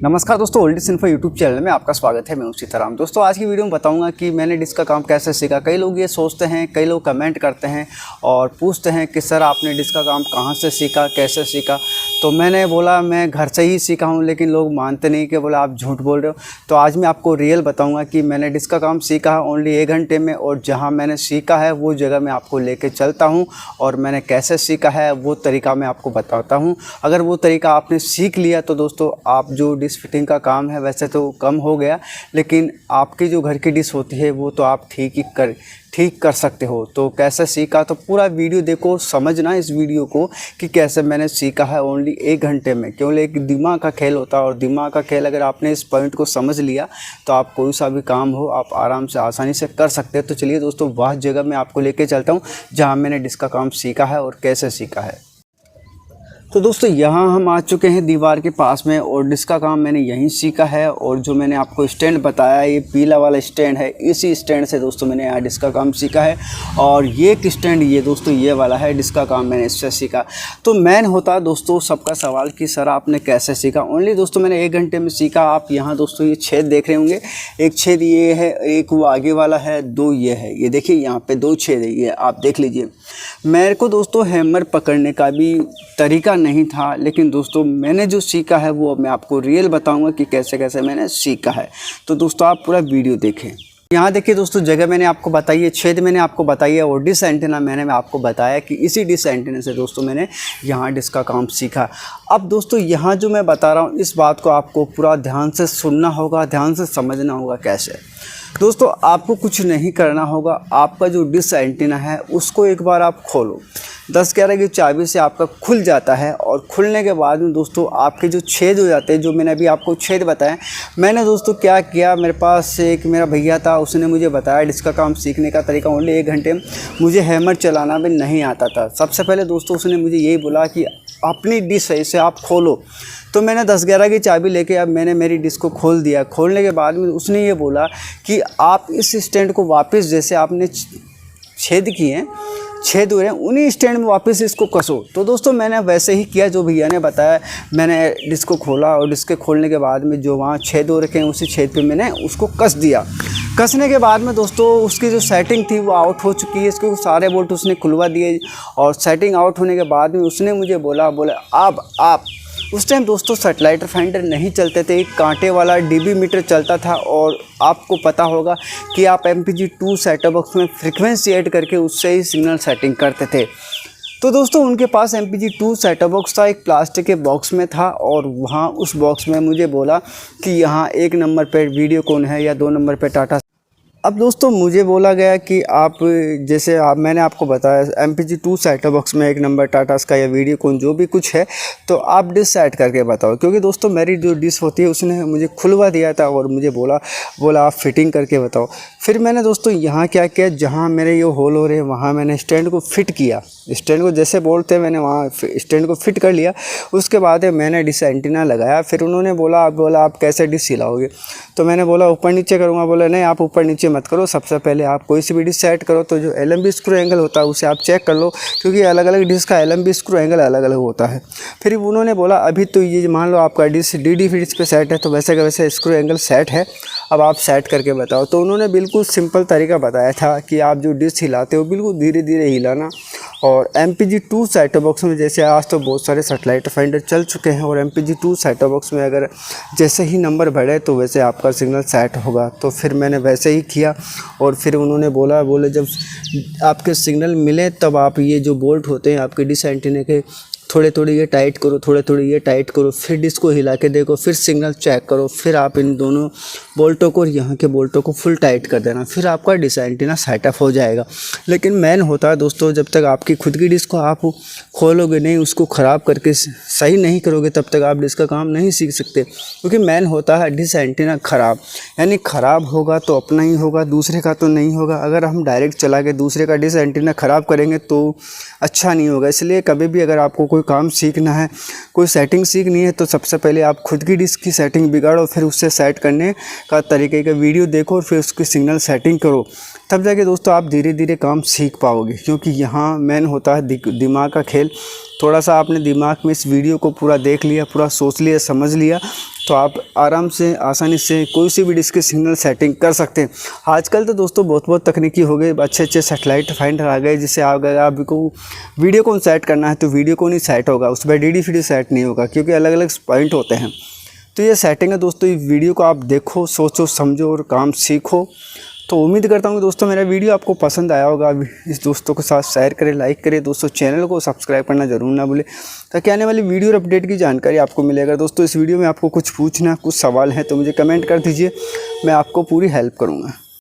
नमस्कार दोस्तों, oldest info YouTube channel में आपका स्वागत है। मैं सीताराम। दोस्तों आज की वीडियो में बताऊंगा कि मैंने डिश का काम कैसे सीखा। कई लोग ये सोचते हैं, कई लोग कमेंट करते हैं और पूछते हैं कि सर आपने डिश का काम कहाँ से सीखा, कैसे सीखा। तो मैंने बोला मैं घर से ही सीखा हूँ, लेकिन लोग मानते नहीं कि बोला आप झूठ बोल रहे हो। तो आज मैं आपको रियल बताऊँगा कि मैंने डिश का काम सीखा है ओनली 1 घंटे में, और जहाँ मैंने सीखा है वो जगह मैं आपको लेके चलता हूँ और मैंने कैसे सीखा है वो तरीका मैं आपको बताता हूँ। अगर वो तरीका आपने सीख लिया तो दोस्तों आप जो डिश फिटिंग का काम है वैसे तो कम हो गया, लेकिन आपकी जो घर की डिश होती है वो तो आप ठीक कर सकते हो। तो कैसे सीखा, तो पूरा वीडियो देखो, समझना इस वीडियो को कि कैसे मैंने सीखा है ओनली 1 घंटे में। केवल एक दिमाग का खेल होता है, और दिमाग का खेल अगर आपने इस पॉइंट को समझ लिया तो आप कोई सा भी काम हो आप आराम से आसानी से कर सकते हैं। तो चलिए दोस्तों, वह जगह मैं आपको लेके चलता हूँ जहाँ मैंने डिश का काम सीखा है और कैसे सीखा है। तो दोस्तों यहाँ हम आ चुके हैं दीवार के पास में, और डिश का काम मैंने यहीं सीखा है। और जो मैंने आपको स्टैंड बताया, ये पीला वाला स्टैंड है, इसी स्टैंड से दोस्तों मैंने यहाँ डिश का काम सीखा है। और ये एक स्टैंड ये दोस्तों ये वाला है, डिश का काम मैंने इससे सीखा। तो मैन होता दोस्तों सबका सवाल कि सर आपने कैसे सीखा। ओनली दोस्तों मैंने 1 घंटे में सीखा। आप यहाँ दोस्तों ये छेद देख रहे होंगे, एक छेद ये है, एक वो आगे वाला है, 2 ये है। ये देखिए यहाँ पे 2 छेद है, ये आप देख लीजिए। मेरे को दोस्तों हैमर पकड़ने का भी तरीका नहीं था, लेकिन दोस्तों मैंने जो सीखा है वो मैं आपको रियल बताऊंगा कि कैसे कैसे मैंने सीखा है। तो दोस्तों आप पूरा वीडियो देखें। यहाँ देखिए दोस्तों, जगह मैंने आपको बताई है, छेद मैंने आपको बताई है, और डिश एंटीना मैंने आपको बताया कि इसी डिश एंटीना से दोस्तों मैंने यहाँ डिश का काम सीखा। अब दोस्तों यहाँ जो मैं बता रहा हूँ इस बात को आपको पूरा ध्यान से सुनना होगा, ध्यान से समझना होगा। कैसे दोस्तों, आपको कुछ नहीं करना होगा। आपका जो डिश एंटीना है उसको एक बार आप खोलो, 10-11 की चाबी से आपका खुल जाता है। और खुलने के बाद में दोस्तों आपके जो छेद हो जाते हैं, जो मैंने अभी आपको छेद बताया, मैंने दोस्तों क्या किया, मेरे पास एक मेरा भैया था, उसने मुझे बताया डिश का काम सीखने का तरीका ओनली 1 घंटे में। मुझे हैमर चलाना भी नहीं आता था। सबसे पहले दोस्तों उसने मुझे यही बोला कि अपनी डिश है इसे आप खोलो। तो मैंने 10-11 की चाबी लेके अब मैंने मेरी डिश को खोल दिया। खोलने के बाद में उसने ये बोला कि आप इस स्टैंड को वापस, जैसे आपने छेद किए हैं, छेद हो रहे हैं, उन्हीं स्टैंड में वापस इसको कसो। तो दोस्तों मैंने वैसे ही किया जो भैया ने बताया। मैंने डिश को खोला और डिश के खोलने के बाद में जो वहाँ छेद हो रखे हैं उसी छेद पे मैंने उसको कस दिया। कसने के बाद में दोस्तों उसकी जो सेटिंग थी वो आउट हो चुकी है। इसके सारे बोल्ट उसने खुलवा दिए, और सेटिंग आउट होने के बाद में उसने मुझे बोला अब आप उस टाइम दोस्तों सेटेलाइट फाइंडर नहीं चलते थे, एक कांटे वाला डीबी मीटर चलता था। और आपको पता होगा कि आप MPG-2 सेटअप बॉक्स में फ्रीक्वेंसी ऐड करके उससे ही सिग्नल सेटिंग करते थे। तो दोस्तों उनके पास MPG-2 सेटअप बॉक्स था, एक प्लास्टिक के बॉक्स में था, और वहाँ उस बॉक्स में मुझे बोला कि यहाँ 1 नंबर पर वीडियोकॉन है या 2 नंबर पर टाटा। अब दोस्तों मुझे बोला गया कि आप जैसे मैंने आपको बताया MPG-2 सेटअप बॉक्स में 1 नंबर टाटा स्काई या वीडियोकॉन जो भी कुछ है, तो आप डिश सेट करके बताओ। क्योंकि दोस्तों मेरी जो डिश होती है उसने मुझे खुलवा दिया था और मुझे बोला आप फिटिंग करके बताओ। फिर मैंने दोस्तों यहाँ क्या किया, जहाँ मेरे ये होल हो रहे हैं वहाँ मैंने स्टैंड को फिट किया। स्टैंड को जैसे बोलते हैं मैंने वहाँ स्टैंड को फिट कर लिया। उसके बाद मैंने डिश एंटीना लगाया। फिर उन्होंने बोला आप कैसे डिश हिलाओगे। तो मैंने बोला ऊपर नीचे करूँगा। बोला नहीं, आप ऊपर नीचे मत करो, सबसे पहले आप कोई सी भी डिश सेट करो तो जो LMB स्क्रू एंगल होता है उसे आप चेक कर लो, क्योंकि अलग अलग डिश का LMB स्क्रू एंगल अलग अलग होता है। फिर उन्होंने बोला अभी तो ये मान लो आपका डिश DD फिट्स पे सेट है, तो वैसे का वैसे स्क्रू एंगल सेट है, अब आप सेट करके बताओ। तो उन्होंने बिल्कुल सिंपल तरीका बताया था कि आप जो डिश हिलाते हो बिल्कुल धीरे धीरे हिलाना। और MPG-2 सेटअप बॉक्स में जैसे आज तो बहुत सारे सेटेलाइट फाइंडर चल चुके हैं, और MPG-2 सेटअप बॉक्स में अगर जैसे ही नंबर बढ़े तो वैसे आपका सिग्नल सेट होगा। तो फिर मैंने वैसे ही किया। और फिर उन्होंने बोले जब आपके सिग्नल मिले तब आप ये जो बोल्ट होते हैं आपके डिश एंटीना के, थोड़े ये टाइट करो, थोड़े ये टाइट करो, फिर डिश को हिला के देखो, फिर सिग्नल चेक करो, फिर आप इन दोनों बोल्टों को और यहाँ के बोल्टों को फुल टाइट कर देना, फिर आपका डिश एंटीना सेटअप हो जाएगा। लेकिन मेन होता है दोस्तों, जब तक आपकी खुद की डिश को आप खोलोगे नहीं, उसको ख़राब करके सही नहीं करोगे, तब तक आप डिश का काम नहीं सीख सकते। क्योंकि मेन होता है डिश एंटीना ख़राब, यानी ख़राब होगा तो अपना ही होगा, दूसरे का तो नहीं होगा। अगर हम डायरेक्ट चला के दूसरे का डिश एंटीना ख़राब करेंगे तो अच्छा नहीं होगा। इसलिए कभी भी अगर आपको कोई काम सीखना है, कोई सेटिंग सीखनी है, तो सबसे पहले आप खुद की डिश की सेटिंग बिगाड़ो, फिर उससे सेट करने का तरीके का वीडियो देखो और फिर उसकी सिग्नल सेटिंग करो। तब जाके दोस्तों आप धीरे धीरे काम सीख पाओगे, क्योंकि यहाँ मेन होता है दिमाग का खेल। थोड़ा सा आपने दिमाग में इस वीडियो को पूरा देख लिया, पूरा सोच लिया, समझ लिया, तो आप आराम से आसानी से कोई सी भी डिश की सिग्नल सेटिंग कर सकते हैं। आजकल तो दोस्तों बहुत तकनीकी हो गए, अच्छे सैटेलाइट फाइंडर आ गए, जिससे अगर आपको वीडियो को सेट करना है तो वीडियो को नहीं सेट होगा, उस पर DD सेट नहीं होगा, क्योंकि अलग अलग पॉइंट होते हैं। तो ये सेटिंग है दोस्तों। इस वीडियो को आप देखो, सोचो, समझो और काम सीखो। तो उम्मीद करता हूँ दोस्तों मेरा वीडियो आपको पसंद आया होगा। इस दोस्तों के साथ शेयर करें, लाइक करें दोस्तों, चैनल को सब्सक्राइब करना ज़रूर ना भूलें, ताकि आने वाली वीडियो और अपडेट की जानकारी आपको मिलेगा। दोस्तों इस वीडियो में आपको कुछ पूछना, कुछ सवाल हैं तो मुझे कमेंट कर दीजिए, मैं आपको पूरी हेल्प करूँगा।